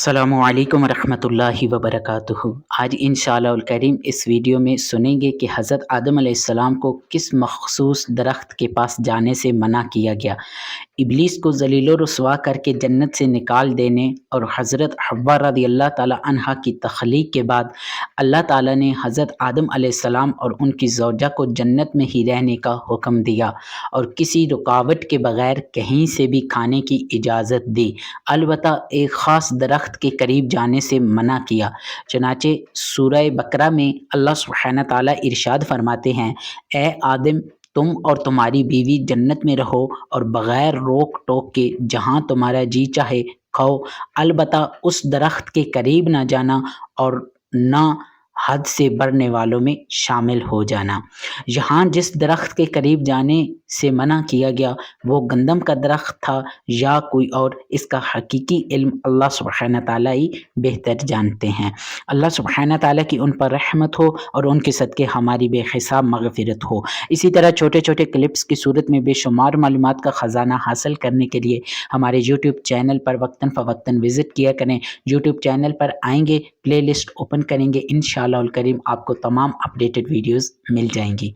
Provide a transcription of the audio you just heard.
अस्सलामु अलैकुम वरहमतुल्लाहि वबरकातुहू। आज इंशाअल्लाह करीम इस वीडियो में सुनेंगे कि हज़रत आदम अलैहिस्सलाम को किस मख़सूस दरख्त के पास जाने से मना किया गया। इब्लीस को ज़लील रुसवा करके जन्नत से निकाल देने और हज़रत हव्वा रज़ियल्लाहु ताला अन्हा की तख़लीक़ के बाद अल्लाह ताला ने हज़रत आदम अलैहिस्सलाम और उनकी ज़ौजा को जन्नत में ही रहने का हुक्म दिया और किसी रुकावट के बग़ैर कहीं से भी खाने की इजाज़त दी, अलबत्ता एक ख़ास दरख्त के करीब जाने से मना किया। चुनाचे सूरह बकरा में अल्लाह सुब्हानहू ताला इरशाद फरमाते हैं, ए आदम तुम और तुम्हारी बीवी जन्नत में रहो और बग़ैर रोक टोक के जहाँ तुम्हारा जी चाहे खाओ, अलबत्ता उस दरख्त के करीब ना जाना और ना हद से बढ़ने वालों में शामिल हो जाना। यहाँ जिस दरख्त के करीब जाने से मना किया गया वो गंदम का दरख्त था या कोई और, इसका हकीकी इल्म अल्लाह सुब्हानहू ताला ही बेहतर जानते हैं। अल्लाह सुब्हानहू ताला की उन पर रहमत हो और उनके सदक़े हमारी बेहिसाब मग़फ़िरत हो। इसी तरह छोटे छोटे क्लिप्स की सूरत में बेशुमार मालूमात का ख़जाना हासिल करने के लिए हमारे यूट्यूब चैनल पर वक्तन फ़वक्तन विज़िट किया करें। यूट्यूब चैनल पर आएंगे, प्ले लिस्ट ओपन करेंगे, इंशाअल्लाह करीम आपको तमाम अपडेटेड वीडियोज़ मिल जाएंगी।